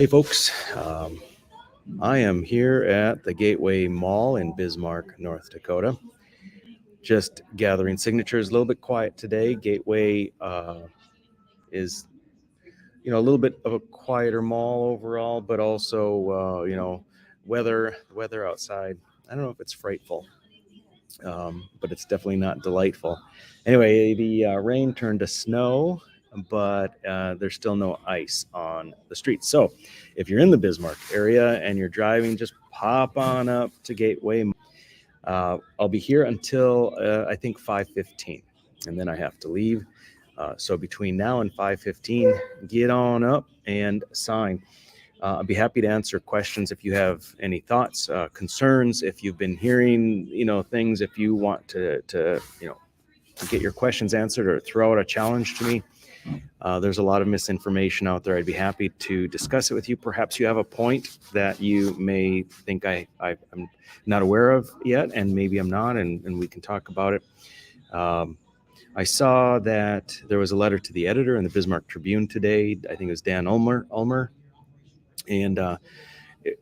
Hey folks, I am here at the Gateway Mall in Bismarck, North Dakota. Just gathering signatures. A little bit quiet today. Gateway is, a little bit of a quieter mall overall, but also, weather outside. I don't know if it's frightful, but it's definitely not delightful. Anyway, the rain turned to snow, but there's still no ice on the streets. So if you're in the Bismarck area and you're driving, just pop on up to Gateway. I'll be here until I think 5:15, and then I have to leave. So between now and 5:15, get on up and sign. I'd be happy to answer questions if you have any thoughts, concerns. If you've been hearing, things. If you want to get your questions answered or throw out a challenge to me. There's a lot of misinformation out there. I'd be happy to discuss it with you. Perhaps you have a point that you may think I'm not aware of yet, and maybe I'm not, and we can talk about it. I saw that there was a letter to the editor in the Bismarck Tribune today. I think it was Dan Ulmer. And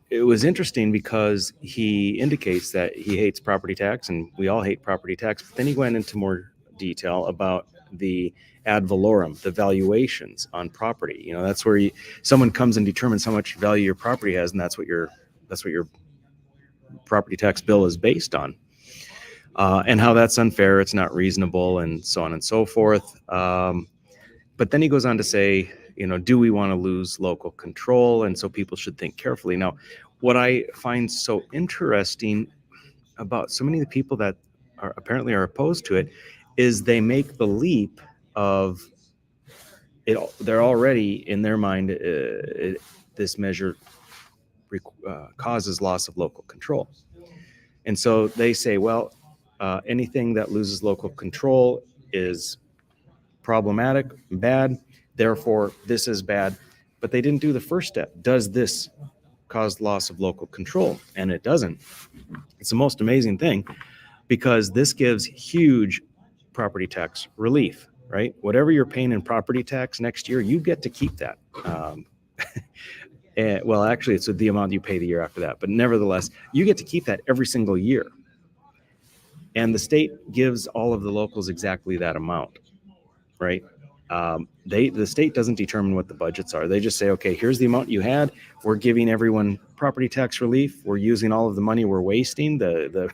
it was interesting because he indicates that he hates property tax, and we all hate property tax. But then he went into more detail about the ad valorem, the valuations on property. That's where someone comes and determines how much value your property has, and that's what your property tax bill is based on. And how that's unfair, it's not reasonable, and so on and so forth. But then he goes on to say, do we want to lose local control? And so people should think carefully. Now, what I find so interesting about so many of the people that apparently are opposed to it is they make the leap of it. They're already in their mind, this measure causes loss of local control. And so they say, well, anything that loses local control is problematic, bad. Therefore, this is bad. But they didn't do the first step. Does this cause loss of local control? And it doesn't. It's the most amazing thing, because this gives huge property tax relief, right? Whatever you're paying in property tax next year, you get to keep that. Well, actually, it's the amount you pay the year after that. But nevertheless, you get to keep that every single year. And the state gives all of the locals exactly that amount, right? The state doesn't determine what the budgets are. They just say, okay, here's the amount you had. We're giving everyone property tax relief. We're using all of the money we're wasting, the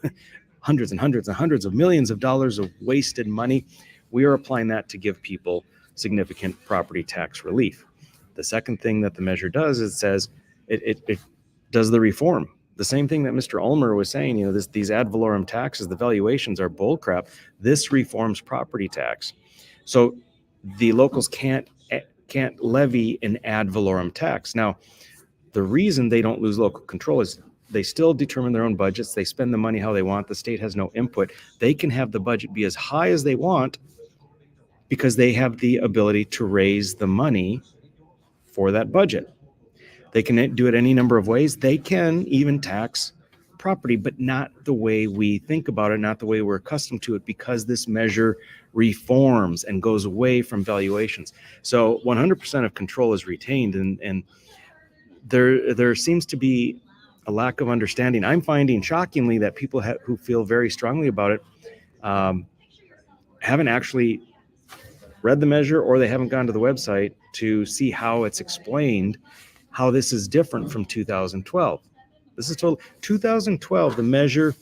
hundreds and hundreds and hundreds of millions of dollars of wasted money. We are applying that to give people significant property tax relief. The second thing that the measure does is it says it does the reform. The same thing that Mr. Ulmer was saying, these ad valorem taxes, the valuations are bullcrap. This reforms property tax. So the locals can't levy an ad valorem tax. Now, the reason they don't lose local control is they still determine their own budgets. They spend the money how they want. The state has no input. They can have the budget be as high as they want because they have the ability to raise the money for that budget. They can do it any number of ways. They can even tax property, but not the way we think about it, not the way we're accustomed to it, because this measure reforms and goes away from valuations. So 100% of control is retained, and there seems to be a lack of understanding. I'm finding shockingly that people who feel very strongly about it haven't actually read the measure, or they haven't gone to the website to see how it's explained, how this is different from 2012. This is 2012. The measure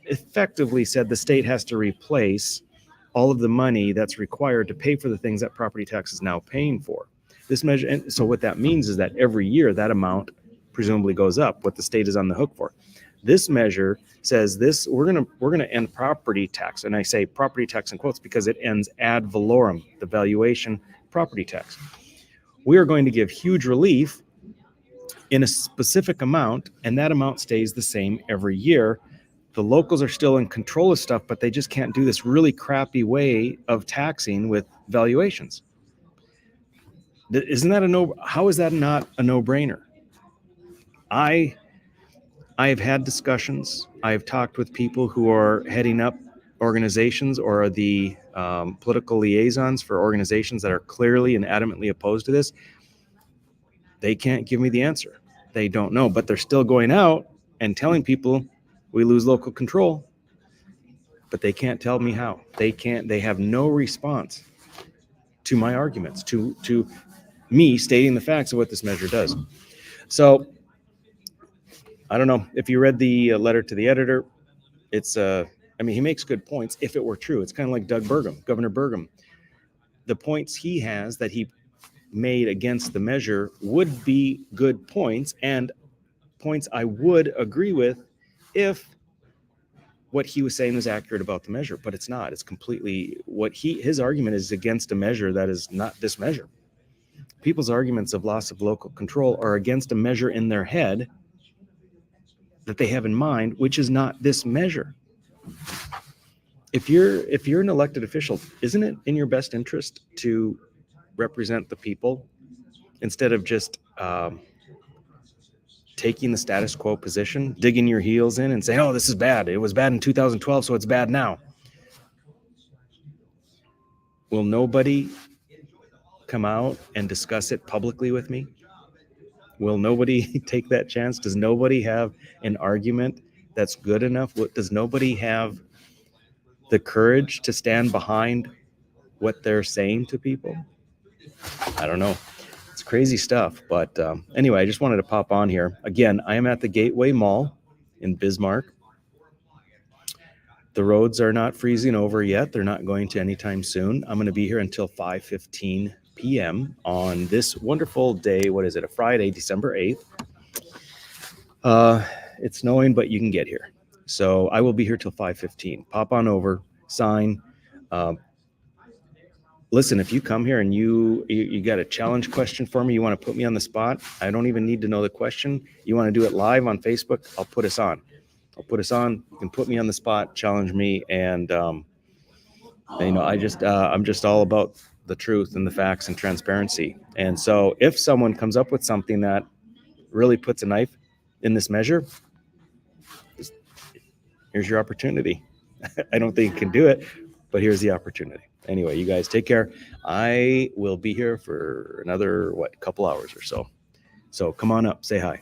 effectively said the state has to replace all of the money that's required to pay for the things that property tax is now paying for. This measure, and so what that means is that every year that amount presumably goes up, what the state is on the hook for. This measure says this: we're gonna end property tax, and I say property tax in quotes because it ends ad valorem, the valuation property tax. We are going to give huge relief in a specific amount, and that amount stays the same every year. The locals are still in control of stuff, but they just can't do this really crappy way of taxing with valuations. Isn't that how is that not a no-brainer? I have had discussions. I've talked with people who are heading up organizations or are the political liaisons for organizations that are clearly and adamantly opposed to this. They can't give me the answer. They don't know, but they're still going out and telling people we lose local control, but they can't tell me how. They have no response to my arguments, to me stating the facts of what this measure does. So I don't know if you read the letter to the editor. It's he makes good points if it were true. It's kind of like Doug Burgum, Governor Burgum. The points he has that he made against the measure would be good points and points I would agree with if what he was saying was accurate about the measure, but it's not. It's completely his argument is against a measure that is not this measure. People's arguments of loss of local control are against a measure in their head that they have in mind, which is not this measure. If you're an elected official, isn't it in your best interest to represent the people instead of just taking the status quo position, digging your heels in and saying, oh, this is bad. It was bad in 2012, so it's bad now. Will nobody come out and discuss it publicly with me? Will nobody take that chance? Does nobody have an argument that's good enough? Does nobody have the courage to stand behind what they're saying to people? I don't know. It's crazy stuff. But anyway, I just wanted to pop on here. Again, I am at the Gateway Mall in Bismarck. The roads are not freezing over yet. They're not going to anytime soon. I'm going to be here until 5:15 p.m. on this wonderful day. What is it? A Friday, December 8th. It's snowing, but you can get here. So I will be here till 5:15. Pop on over, sign. Listen, if you come here and you got a challenge question for me, you want to put me on the spot, I don't even need to know the question. You want to do it live on Facebook, I'll put us on. You can put me on the spot, challenge me, and I'm just all about the truth and the facts and transparency. And so if someone comes up with something that really puts a knife in this measure, here's your opportunity. I don't think you can do it, but here's the opportunity. Anyway, you guys take care. I will be here for another, couple hours or so. So come on up, say hi.